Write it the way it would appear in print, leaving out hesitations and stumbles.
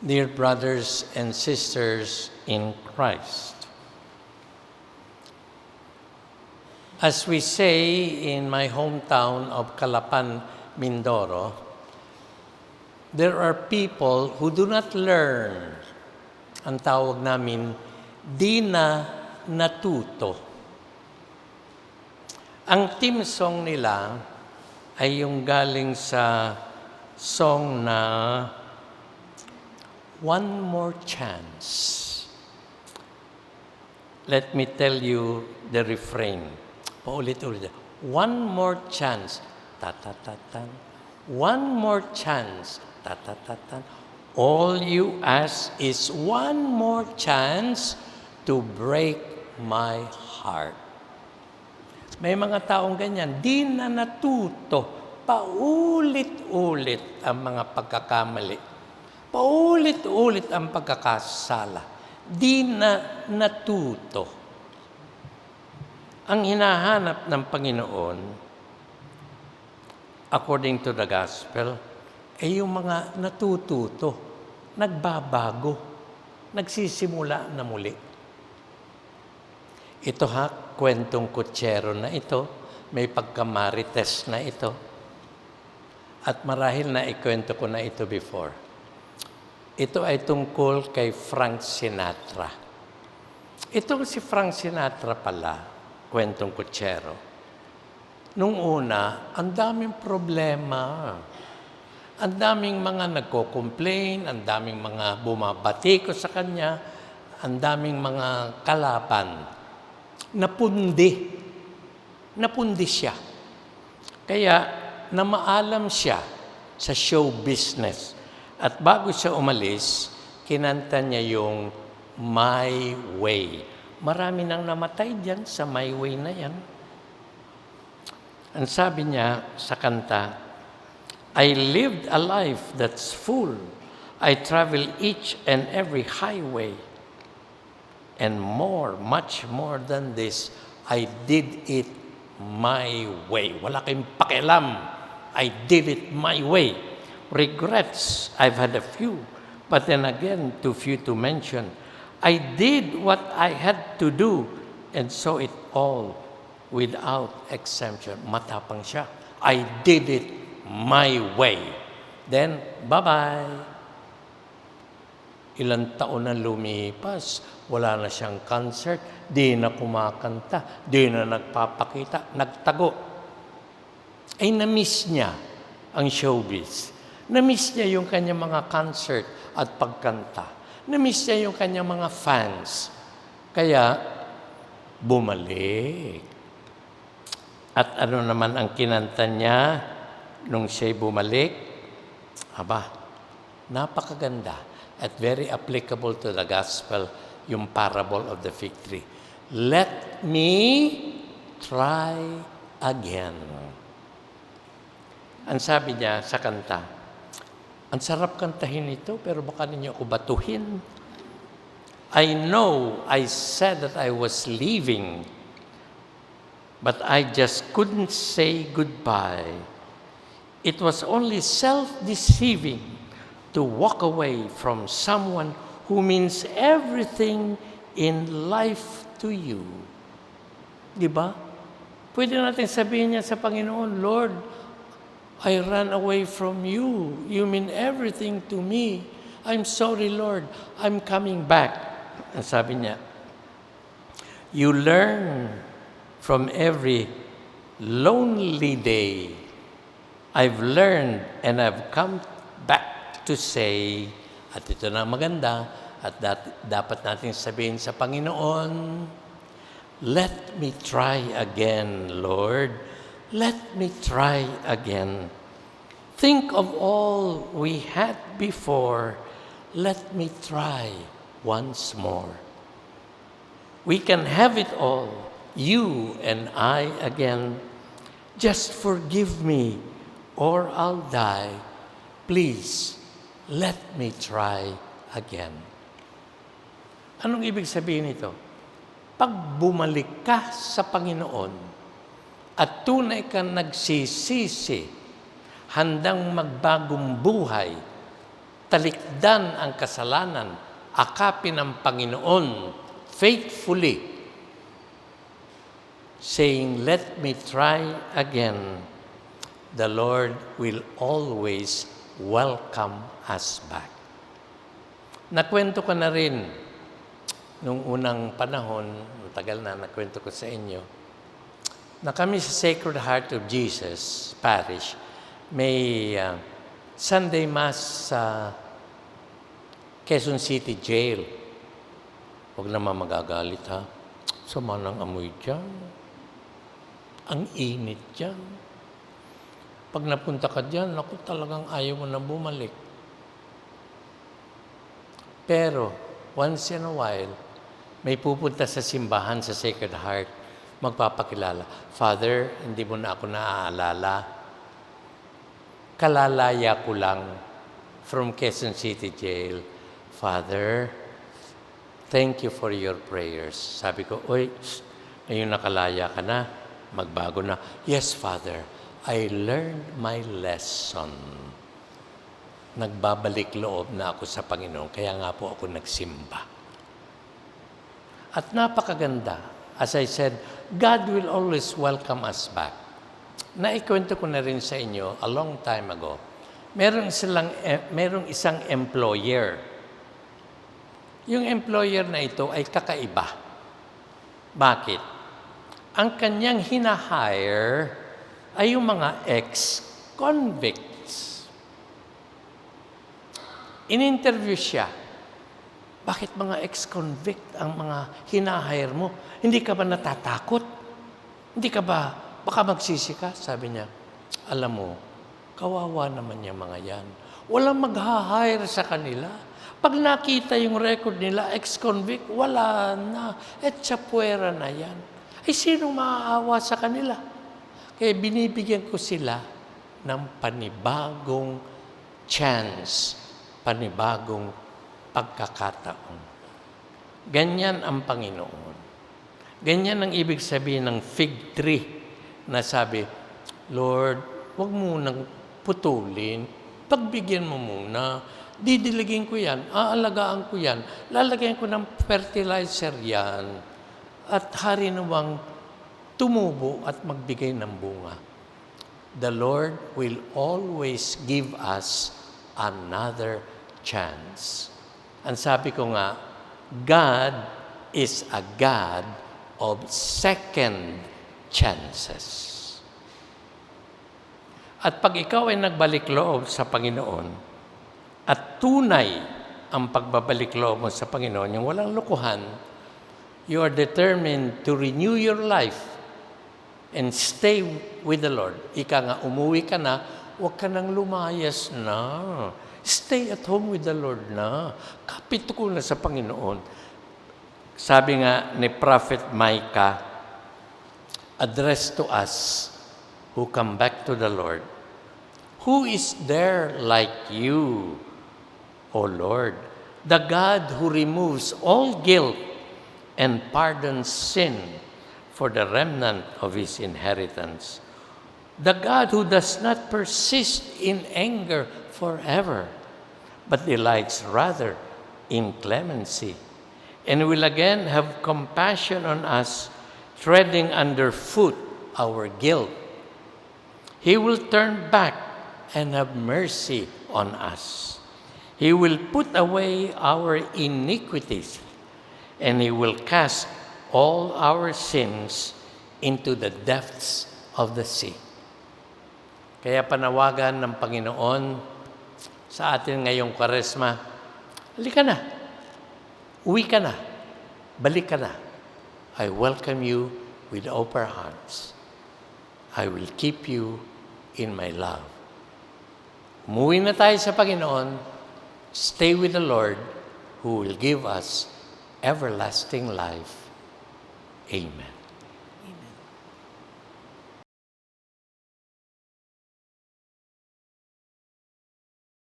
Dear brothers and sisters in Christ, as we say in my hometown of Calapan, Mindoro, there are people who do not learn. Ang tawag namin, di na natuto. Ang theme song nila ay yung galing sa song na One More Chance. Let me tell you the refrain. Paulit-ulit. One more chance. Ta-ta-ta-tan. One more chance. Ta-ta-ta-tan. All you ask is one more chance to break my heart. May mga taong ganyan, di na natuto. Paulit-ulit ang mga pagkakamali. Paulit-ulit ang pagkakasala. Di na natuto. Ang hinahanap ng Panginoon, according to the gospel, ay yung mga natututo, nagbabago, nagsisimula na muli. Ito kwentong kutsero na ito, may pagkamarites na ito, at marahil na ikwento ko na ito before. Ito ay tungkol kay Frank Sinatra. Itong si Frank Sinatra pala, kwentong kutsero. Nung una, ang daming problema. Ang daming mga nagko-complain, ang daming mga bumabati ko sa kanya, ang daming mga kalaban. Napundi siya. Kaya namaalam siya sa show business. At bago siya umalis, kinanta niya yung My Way. Marami nang namatay diyan sa My Way na yan. Ang sabi niya sa kanta, I lived a life that's full. I travel each and every highway. And more, much more than this, I did it my way. Wala kayong pakialam. I did it my way. Regrets, I've had a few, but then again, too few to mention. I did what I had to do, and saw it all without exemption. Matapang siya. I did it my way. Then, bye-bye. Ilang taon na lumipas, wala na siyang concert, di na kumakanta, di na nagpapakita, nagtago. Ay na-miss niya ang showbiz. Na-miss niya yung kanyang mga concert at pagkanta. Na-miss niya yung kanyang mga fans. Kaya, bumalik. At ano naman ang kinanta niya nung siya'y bumalik? Aba, napakaganda at very applicable to the gospel, yung parable of the fig tree. Let me try again. Ang sabi niya sa kanta, ang sarap kantahin ito, pero baka ninyo ako batuhin. I know I said that I was leaving, but I just couldn't say goodbye. It was only self-deceiving to walk away from someone who means everything in life to you. Di ba? Pwede natin sabihin niya sa Panginoon, Lord, I ran away from you. You mean everything to me. I'm sorry, Lord. I'm coming back. Ang sabi niya, you learn from every lonely day. I've learned and I've come back to say, at ito na maganda, at dapat natin sabihin sa Panginoon, let me try again, Lord. Let me try again. Think of all we had before. Let me try once more. We can have it all, you and I again. Just forgive me or I'll die. Please, let me try again. Anong ibig sabihin nito? Pag bumalik ka sa Panginoon, at tunay kang nagsisisi, handang magbagong buhay, talikdan ang kasalanan, akapin ng Panginoon faithfully, saying, "Let me try again," the Lord will always welcome us back. Nakwento ko na rin nung unang panahon, tagal na nakwento ko sa inyo, na kami sa Sacred Heart of Jesus Parish, may Sunday Mass sa Quezon City Jail. Huwag naman magagalit, ha? Sama ng amoy dyan. Ang init dyan. Pag napunta ka dyan, naku, talagang ayaw mo na bumalik. Pero, once in a while, may pupunta sa simbahan sa Sacred Heart, magpapakilala, "Father, hindi mo na ako naaalala. Kalalaya ko lang from Quezon City Jail. Father, thank you for your prayers." Sabi ko, "Oy, ngayon nakalaya ka na, magbago na." "Yes, Father, I learned my lesson." Nagbabalik loob na ako sa Panginoon, kaya nga po ako nagsimba. At napakaganda. As I said, God will always welcome us back. Naikwento ko na rin sa inyo a long time ago. Merong isang employer. Yung employer na ito ay kakaiba. Bakit? Ang kanyang hinahire ay yung mga ex-convicts. In-interview siya. "Bakit mga ex-convict ang mga hinahire mo? Hindi ka ba natatakot? Hindi ka ba, baka magsisi ka?" Sabi niya, "Alam mo, kawawa naman yung mga yan. Walang mag-hire sa kanila. Pag nakita yung record nila, ex-convict, wala na. Etsapuera na yan. Ay, sinong maaawa sa kanila?" Kaya binibigyan ko sila ng panibagong chance, panibagong pagkakataon. Ganyan ang Panginoon. Ganyan ang ibig sabihin ng fig tree na sabi, "Lord, huwag mo nang putulin. Pagbigyan mo muna. Didiligin ko yan. Aalagaan ko yan. Lalagyan ko ng fertilizer yan. At hari nawang tumubo at magbigay ng bunga." The Lord will always give us another chance. Ang sabi ko nga, God is a God of second chances. At pag ikaw ay nagbalik loob sa Panginoon, at tunay ang pagbabalik loob mo sa Panginoon, yung walang lukuhan, you are determined to renew your life and stay with the Lord. Ika nga, umuwi ka na, huwag ka nang lumayas na. Stay at home with the Lord na. Kapit ko na sa Panginoon. Sabi nga ni Prophet Micah, addressed to us who come back to the Lord, "Who is there like you, O Lord, the God who removes all guilt and pardons sin for the remnant of his inheritance? The God who does not persist in anger forever, but delights rather in clemency, and will again have compassion on us, treading underfoot our guilt. He will turn back and have mercy on us. He will put away our iniquities, and He will cast all our sins into the depths of the sea." Kaya panawagan ng Panginoon sa atin ngayong Kwaresma, halika na, uwi ka na, balik ka na. I welcome you with open arms. I will keep you in my love. Umuwi na tayo sa Panginoon, stay with the Lord who will give us everlasting life. Amen.